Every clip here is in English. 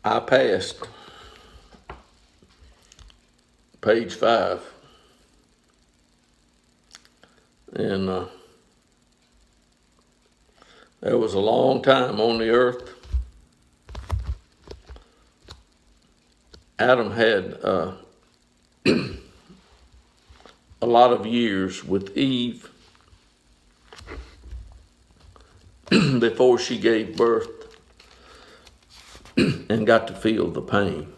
I passed page 5, and there was a long time on the earth. Adam had a lot of years with Eve before she gave birth and got to feel the pain.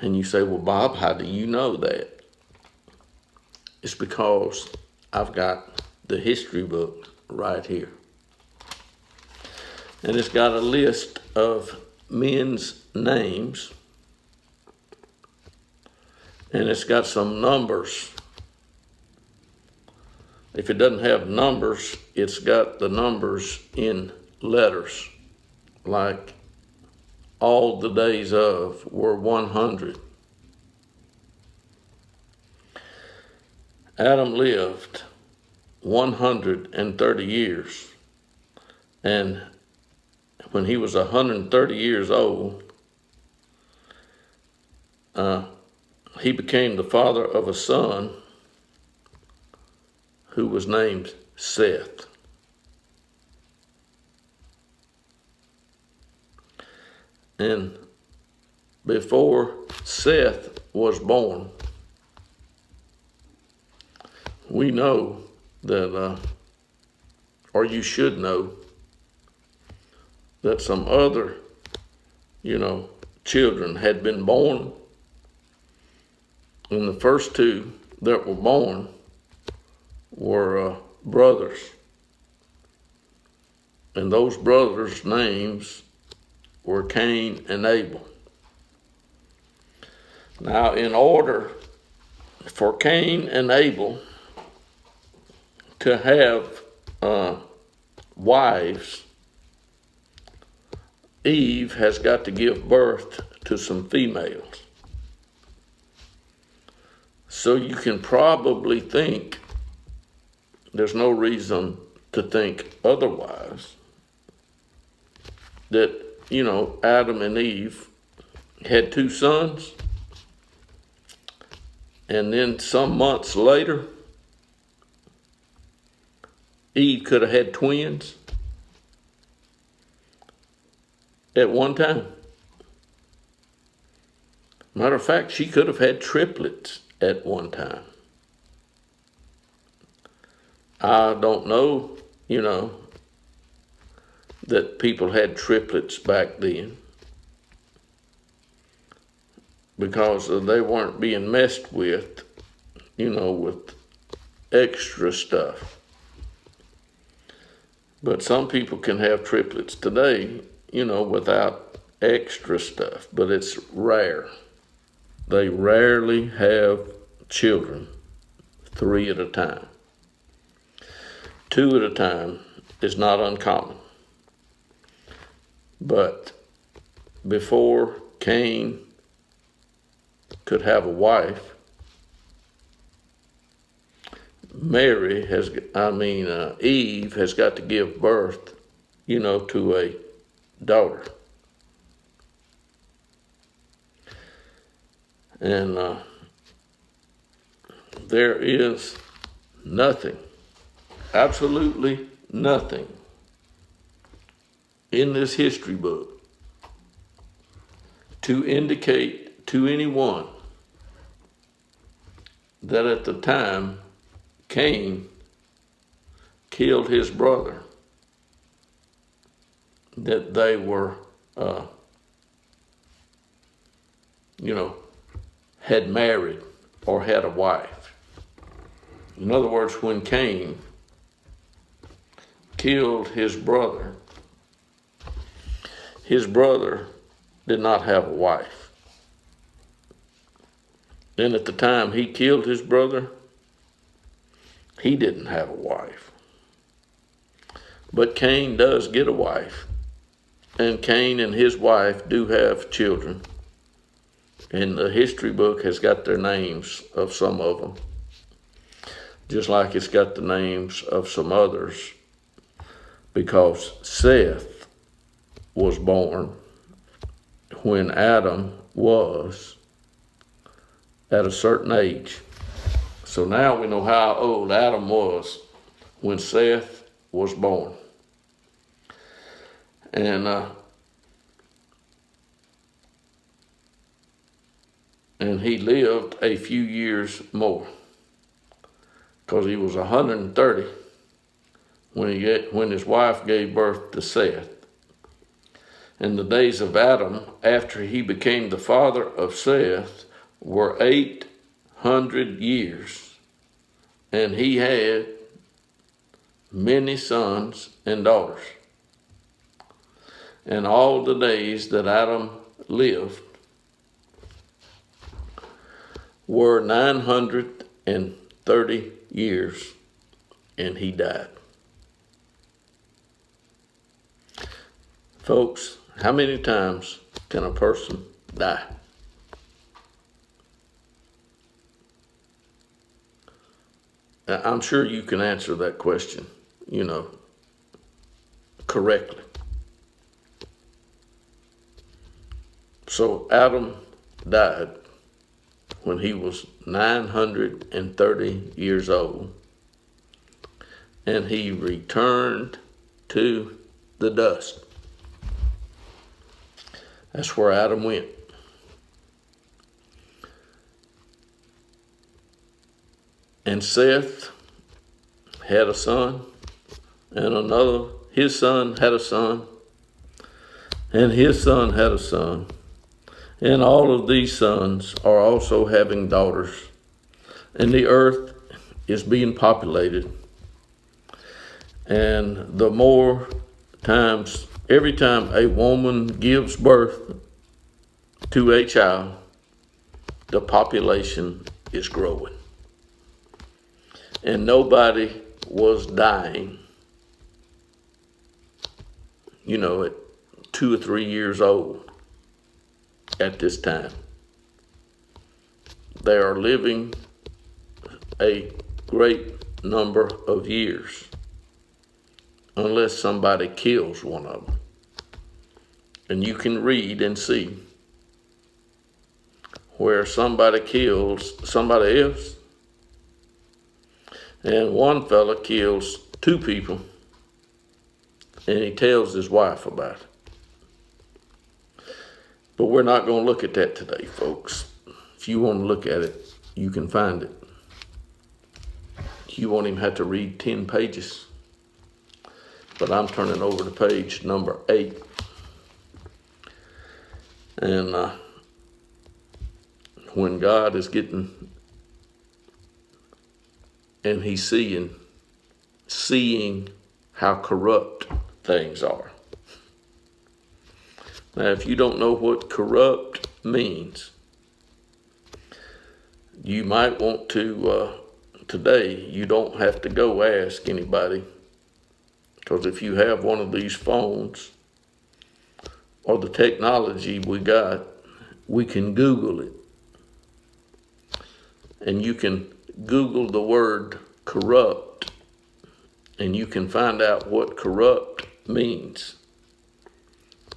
And you say, well, Bob, how do you know that? It's because I've got the history book right here. And it's got a list of men's names. And it's got some numbers. If it doesn't have numbers, it's got the numbers in letters. Like all the days of were 100. Adam lived 130 years. And when he was 130 years old, he became the father of a son who was named Seth. And before Seth was born, we know that, or you should know, that some other, children had been born. And the first two that were born were brothers. And those brothers' names were Cain and Abel. Now, in order for Cain and Abel to have wives, Eve has got to give birth to some females. So you can probably think, there's no reason to think otherwise, that, Adam and Eve had two sons, and then some months later, Eve could have had twins at one time. Matter of fact, she could have had triplets at one time. I don't know, that people had triplets back then, because they weren't being messed with, with extra stuff. But some people can have triplets today, without extra stuff, but it's rare. They rarely have children 3 at a time. 2 at a time is not uncommon. But before Cain could have a wife, Eve has got to give birth, to a daughter. And there is nothing, absolutely nothing in this history book to indicate to anyone that at the time Cain killed his brother, that they were, had married or had a wife. In other words, when Cain killed his brother did not have a wife. And at the time he killed his brother, he didn't have a wife. But Cain does get a wife, and Cain and his wife do have children. And the history book has got their names of some of them, just like it's got the names of some others, because Seth was born when Adam was at a certain age. So now we know how old Adam was when Seth was born. And he lived a few years more, because he was 130 when his wife gave birth to Seth. And the days of Adam after he became the father of Seth were 800 years, and he had many sons and daughters. And all the days that Adam lived were 930 years, and he died. Folks, how many times can a person die? I'm sure you can answer that question, correctly. So Adam died when he was 930 years old, and he returned to the dust. That's where Adam went. And Seth had a son, and his son had a son, and his son had a son. And all of these sons are also having daughters. And the earth is being populated. And the more times, every time a woman gives birth to a child, the population is growing. And nobody was dying, at 2 or 3 years old at this time. They are living a great number of years, unless somebody kills one of them. And you can read and see where somebody kills somebody else, and one fella kills 2 people, and he tells his wife about it. But we're not going to look at that today, folks. If you want to look at it, you can find it. You won't even have to read 10 pages. But I'm turning over to page number 8. And when God is getting, and he's seeing how corrupt things are. Now, if you don't know what corrupt means, you might want to, today, you don't have to go ask anybody, because if you have one of these phones or the technology we got, we can Google it. And you can Google the word corrupt, and you can find out what corrupt means.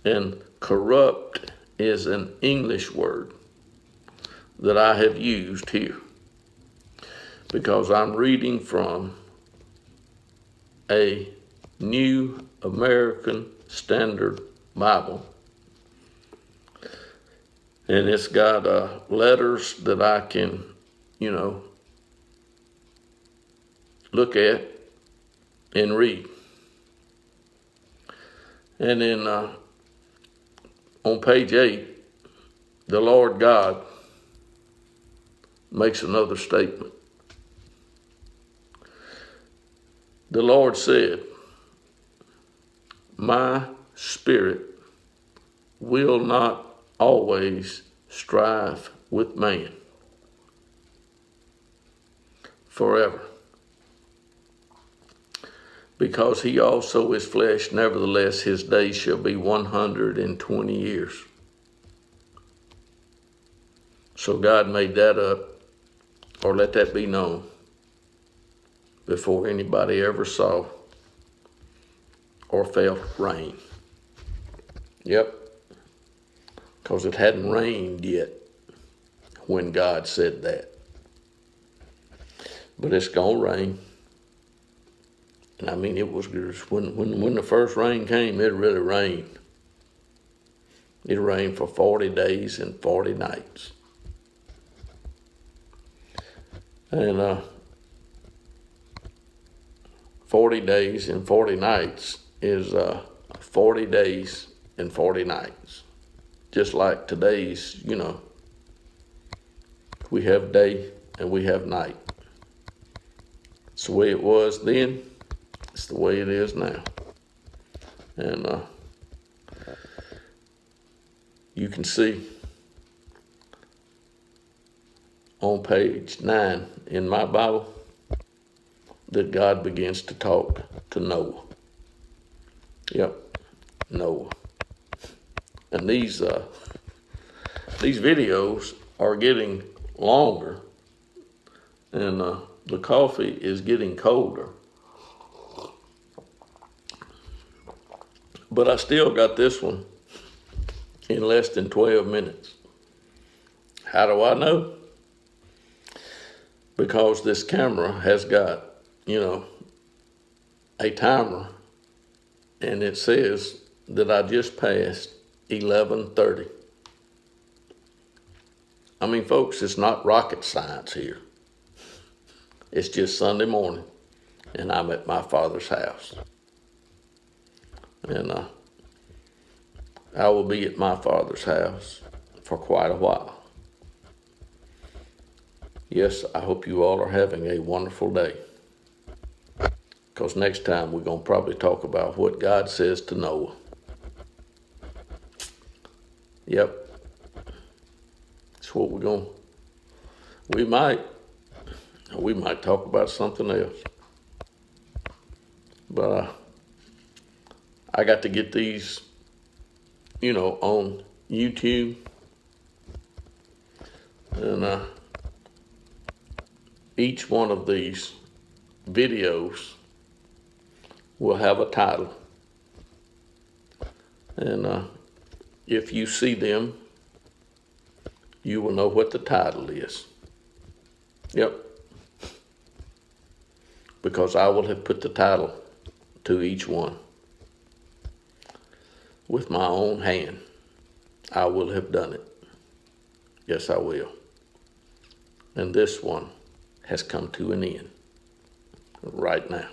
And corrupt is an English word that I have used here, because I'm reading from a New American Standard Bible. And it's got letters that I can, look at and read. And then on page 8, the Lord God makes another statement. The Lord said, "My spirit will not always strive with man forever, because he also is flesh. Nevertheless, his days shall be 120 years." So God made that up, or let that be known, before anybody ever saw or felt rain. Yep, because it hadn't rained yet when God said that. But it's gonna rain. And I mean, it was when the first rain came, it really rained. It rained for 40 days and 40 nights. And 40 days and 40 nights is 40 days and 40 nights. Just like today's, we have day and we have night. It's the way it was then. It's the way it is now. And you can see on page 9 in my Bible that God begins to talk to Noah. Yep, Noah. And these videos are getting longer, and the coffee is getting colder. But I still got this one in less than 12 minutes. How do I know? Because this camera has got, a timer, and it says that I just passed 11:30. I mean, folks, it's not rocket science here. It's just Sunday morning, and I'm at my Father's house. And I will be at my Father's house for quite a while. Yes, I hope you all are having a wonderful day. Because next time we're going to probably talk about what God says to Noah. Yep. That's what we're going to. We might talk about something else. But I got to get these, on YouTube. And each one of these videos will have a title. And if you see them, you will know what the title is. Yep. Because I will have put the title to each one with my own hand. I will have done it. Yes, I will. And this one has come to an end right now.